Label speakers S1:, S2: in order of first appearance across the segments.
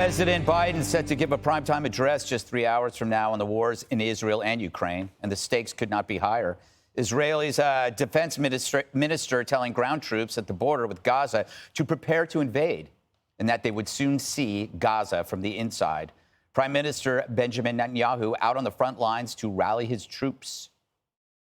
S1: President Biden set to give a primetime address just 3 hours from now on the wars in Israel and Ukraine, and the stakes could not be higher. Israel's defense minister telling ground troops at the border with Gaza to prepare to invade and that they would soon see Gaza from the inside. Prime Minister Benjamin Netanyahu out on the front lines to rally his troops.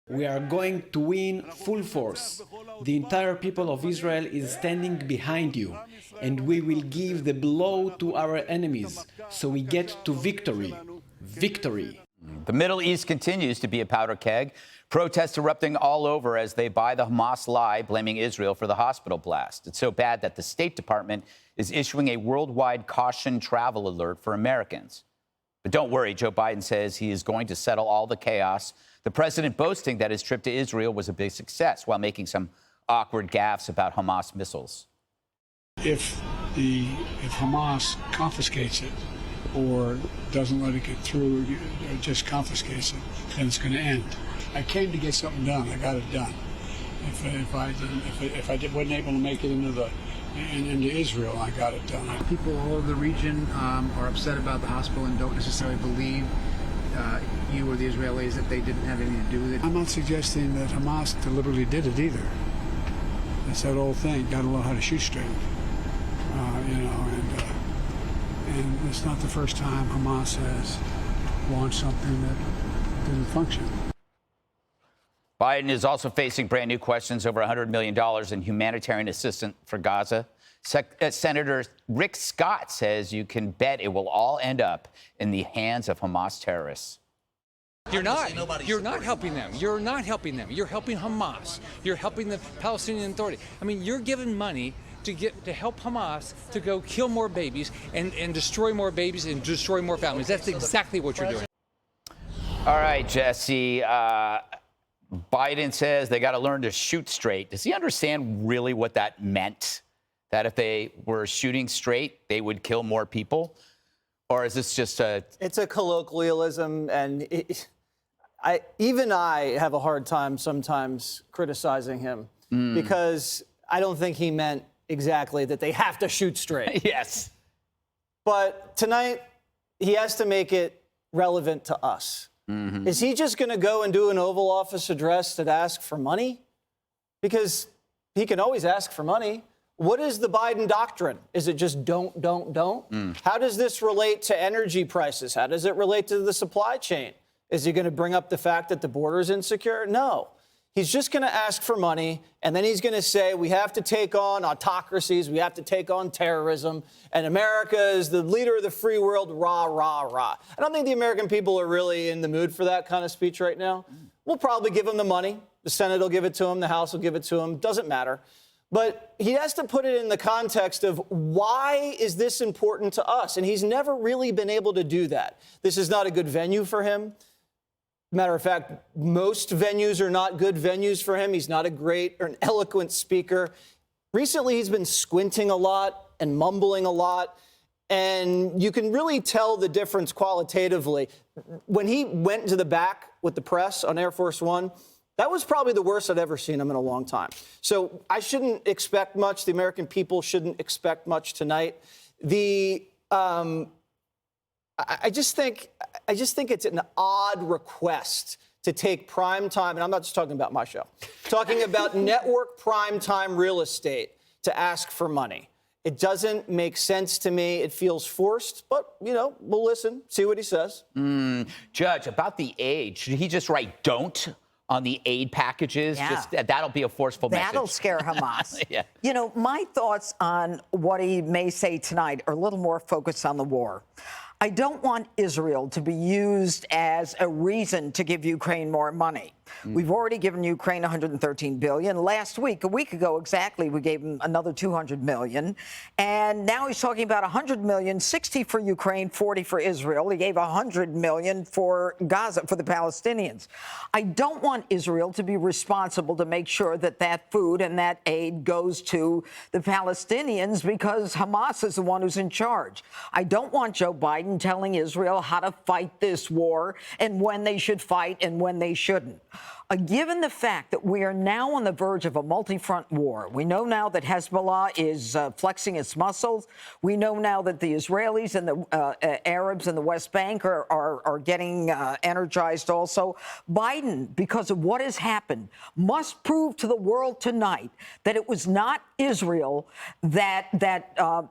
S2: We are going to win full force. The entire people of Israel is standing behind you, and we will give the blow to our enemies, so we get to victory. Victory.
S1: The Middle East continues to be a powder keg. Protests erupting all over as they buy the Hamas lie, blaming Israel for the hospital blast. It's so bad that the State Department is issuing a worldwide caution travel alert for Americans. But don't worry, Joe Biden says he is going to settle all the chaos. The president boasting that his trip to Israel was a big success while making some awkward gaffes about Hamas missiles.
S3: If Hamas confiscates it or doesn't let it get through or just confiscates it, then it's going to end. I came to get something done. I got it done. If I wasn't able to make it into Israel, I got it done.
S4: People all over the region are upset about the hospital and don't necessarily believe you or the Israelis that they didn't have anything to do with it.
S3: I'm not suggesting that Hamas deliberately did it either. That's that old thing. Got to learn how to shoot straight. And it's not the first time Hamas has launched something that didn't function.
S1: Biden is also facing brand new questions over $100 million in humanitarian assistance for Gaza. Senator Rick Scott says you can bet it will all end up in the hands of Hamas terrorists.
S5: You're not helping them. You're not helping them. You're helping Hamas. You're helping the Palestinian Authority. I mean, you're giving money to help Hamas to go kill more babies and destroy more babies and destroy more families. That's exactly what you're doing.
S1: All right, Jesse. Biden says they got to learn to shoot straight. Does he understand really what that meant? That if they were shooting straight, they would kill more people? Or is this just a...
S6: It's a colloquialism, and even I have a hard time sometimes criticizing him because I don't think he meant exactly that they have to shoot straight.
S1: Yes.
S6: But tonight, he has to make it relevant to us. Mm-hmm. Is he just going to go and do an Oval Office address that asks for money? Because he can always ask for money. What is the Biden doctrine? Is it just don't? How does this relate to energy prices? How does it relate to the supply chain? Is he going to bring up the fact that the border is insecure? No. He's just going to ask for money, and then he's going to say we have to take on autocracies, we have to take on terrorism, and America is the leader of the free world, rah, rah, rah. I don't think the American people are really in the mood for that kind of speech right now. We'll probably give him the money. The Senate will give it to him. The House will give it to him. Doesn't matter. But he has to put it in the context of why is this important to us? And he's never really been able to do that. This is not a good venue for him. Matter of fact, most venues are not good venues for him. He's not a great or an eloquent speaker. Recently, he's been squinting a lot and mumbling a lot. And you can really tell the difference qualitatively. When he went to the back with the press on Air Force One, that was probably the worst I'd ever seen him in a long time. So I shouldn't expect much. The American people shouldn't expect much tonight. I just think it's an odd request to take prime time, and I'm not just talking about my show, talking about network prime time real estate to ask for money. It doesn't make sense to me. It feels forced, but, we'll listen, see what he says.
S1: Judge, about the aid, should he just write don't on the aid packages?
S7: Yeah.
S1: That'll be a forceful message.
S7: That'll scare Hamas.
S1: Yeah.
S7: My thoughts on what he may say tonight are a little more focused on the war. I don't want Israel to be used as a reason to give Ukraine more money. We've already given Ukraine $113 billion. Last week, a week ago exactly, we gave him another $200 million. And now he's talking about $100 million, 60 for Ukraine, 40 for Israel. He gave $100 million for Gaza, for the Palestinians. I don't want Israel to be responsible to make sure that that food and that aid goes to the Palestinians because Hamas is the one who's in charge. I don't want Joe Biden telling Israel how to fight this war and when they should fight and when they shouldn't. given the fact that we are now on the verge of a multi-front war, we know now that Hezbollah is flexing its muscles. We know now that the Israelis and the Arabs in the West Bank are getting energized also. Biden, because of what has happened, must prove to the world tonight that it was not Israel that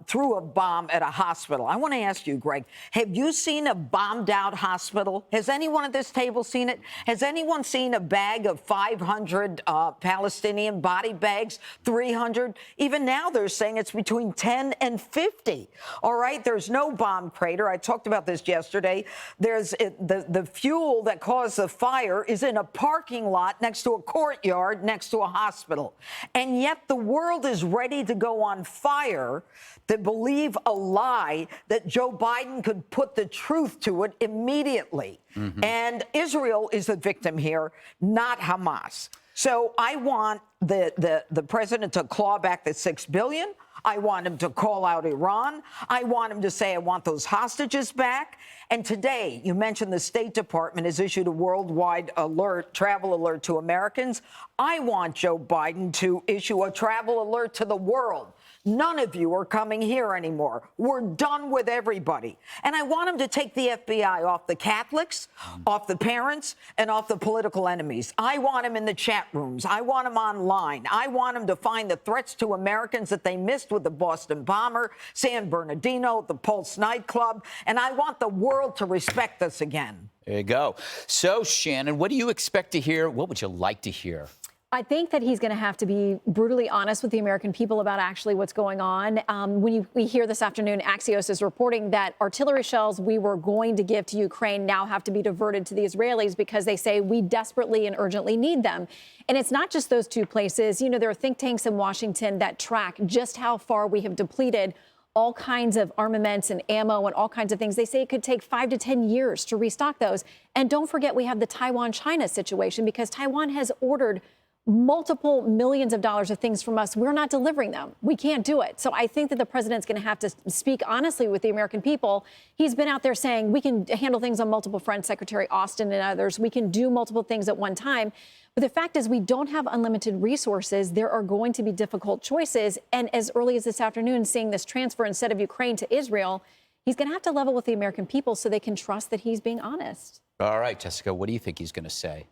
S7: threw a bomb at a hospital. I want to ask you, Greg, have you seen a bombed-out hospital? Has anyone at this table seen it? Has anyone seen a bag of 500 Palestinian body bags, 300? Even now they're saying it's between 10 and 50. All right, there's no bomb crater. I talked about this yesterday. There's the fuel that caused the fire is in a parking lot next to a courtyard next to a hospital. And yet the world is ready to go on fire to believe a lie that Joe Biden could put the truth to it immediately. And Israel is the victim here, not Hamas. So I want the president to claw back the $6 billion. I want him to call out Iran. I want him to say, I want those hostages back. And today, you mentioned the State Department has issued a worldwide alert, travel alert to Americans. I want Joe Biden to issue a travel alert to the world. None of you are coming here anymore. We're done with everybody. And I want him to take the FBI off the Catholics, off the parents, and off the political enemies. I want him in the chat rooms. I want him online. I want him to find the threats to Americans that they missed with the Boston bomber, San Bernardino, the Pulse nightclub. And I want the world to respect us again.
S1: There you go. So, Shannon, what do you expect to hear? What would you like to hear?
S8: I think that he's going to have to be brutally honest with the American people about actually what's going on. We hear this afternoon, Axios is reporting that artillery shells we were going to give to Ukraine now have to be diverted to the Israelis because they say we desperately and urgently need them. And it's not just those two places. You know, there are think tanks in Washington that track just how far we have depleted all kinds of armaments and ammo and all kinds of things. They say it could take 5 to 10 years to restock those. And don't forget, we have the Taiwan-China situation because Taiwan has ordered multiple millions of dollars of things from us. We're not delivering them. We can't do it. So I think that the president's going to have to speak honestly with the American people. He's been out there saying we can handle things on multiple fronts, Secretary Austin and others. We can do multiple things at one time. But the fact is we don't have unlimited resources. There are going to be difficult choices. And as early as this afternoon, seeing this transfer instead of Ukraine to Israel, he's going to have to level with the American people so they can trust that he's being honest.
S1: All right, Jessica, what do you think he's going to say?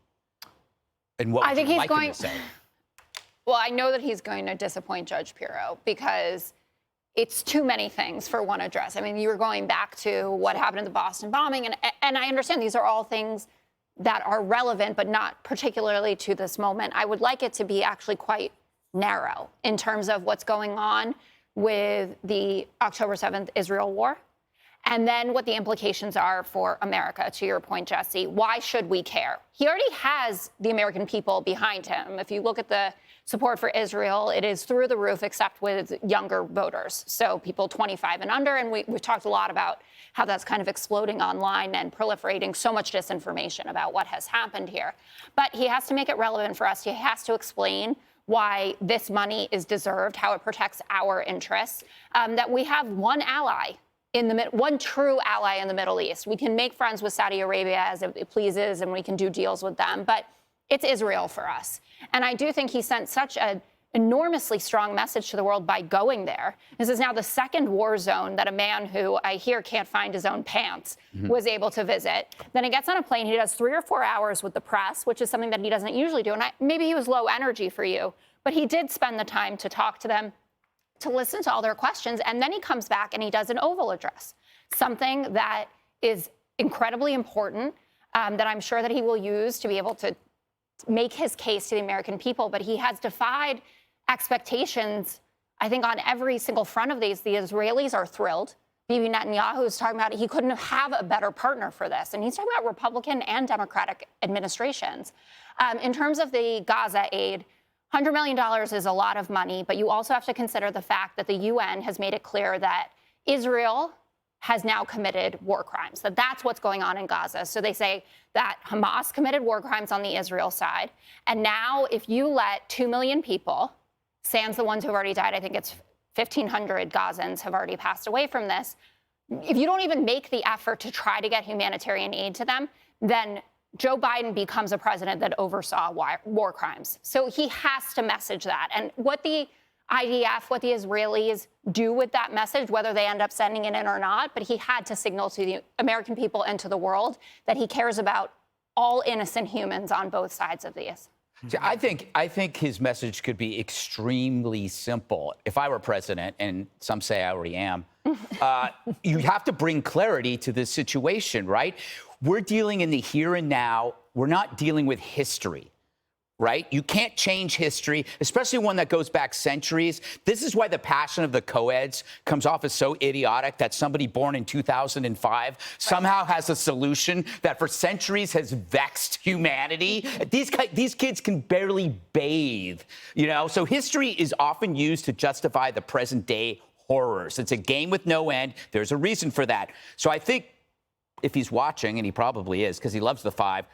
S1: And what
S9: I think he's
S1: like
S9: going
S1: him to say?
S9: Well, I know that he's going to disappoint Judge Pirro because it's too many things for one address. I mean, you were going back to what happened in the Boston bombing, and I understand these are all things that are relevant, but not particularly to this moment. I would like it to be actually quite narrow in terms of what's going on with the October 7th Israel war, and then what the implications are for America, to your point, Jesse. Why should we care? He already has the American people behind him. If you look at the support for Israel, it is through the roof, except with younger voters. So people 25 and under. And we've talked a lot about how that's kind of exploding online and proliferating so much disinformation about what has happened here. But he has to make it relevant for us. He has to explain why this money is deserved, how it protects our interests, that we have one ally one true ally in the Middle East. We can make friends with Saudi Arabia as it pleases, and we can do deals with them, but it's Israel for us. And I do think he sent such an enormously strong message to the world by going there. This is now the second war zone that a man who I hear can't find his own pants was able to visit. Then he gets on a plane, he does 3 or 4 hours with the press, which is something that he doesn't usually do. And maybe he was low energy for you, but he did spend the time to talk to them, to listen to all their questions, and then he comes back and he does an Oval Address, something that is incredibly important, that I'm sure that he will use to be able to make his case to the American people. But he has defied expectations, I think, on every single front of these. The Israelis are thrilled. Bibi Netanyahu is talking about he couldn't have a better partner for this. And he's talking about Republican and Democratic administrations. In terms of the Gaza aid, $100 million is a lot of money, but you also have to consider the fact that the UN has made it clear that Israel has now committed war crimes, that that's what's going on in Gaza. So they say that Hamas committed war crimes on the Israel side. And now if you let 2 million people, sans the ones who have already died, I think it's 1,500 Gazans have already passed away from this. If you don't even make the effort to try to get humanitarian aid to them, then Joe Biden becomes a president that oversaw war crimes. So he has to message that. And what the IDF, what the Israelis do with that message, whether they end up sending it in or not, but he had to signal to the American people and to the world that he cares about all innocent humans on both sides of this.
S1: See, I think his message could be extremely simple. If I were president, and some say I already am, you have to bring clarity to this situation, right? We're dealing in the here and now. We're not dealing with history, right? You can't change history, especially one that goes back centuries. This is why the passion of the co-eds comes off as so idiotic that somebody born in 2005 somehow has a solution that for centuries has vexed humanity. These kids can barely bathe, you know? So history is often used to justify the present day horrors. It's a game with no end. There's a reason for that. So I think if he's watching, and he probably is because he loves the five,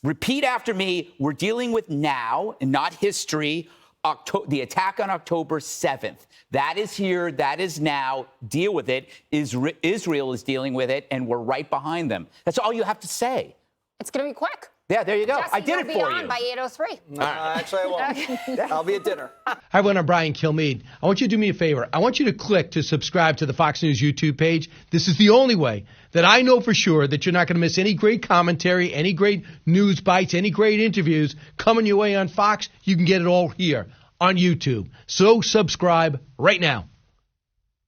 S1: repeat after me. We're dealing with now and not history. The attack on October 7th. That is here. That is now. Deal with it. Israel is dealing with it, and we're right behind them. That's all you have to say.
S9: It's going to be quick.
S1: Yeah, there you go.
S9: Jesse,
S1: I did it for you.
S9: You'll be on by 8:03.
S6: Actually, I won't. I'll be at dinner.
S10: Hi, everyone. I'm Brian Kilmeade. I want you to do me a favor. I want you to click to subscribe to the Fox News YouTube page. This is the only way that I know for sure that you're not going to miss any great commentary, any great news bites, any great interviews coming your way on Fox. You can get it all here on YouTube. So subscribe right now.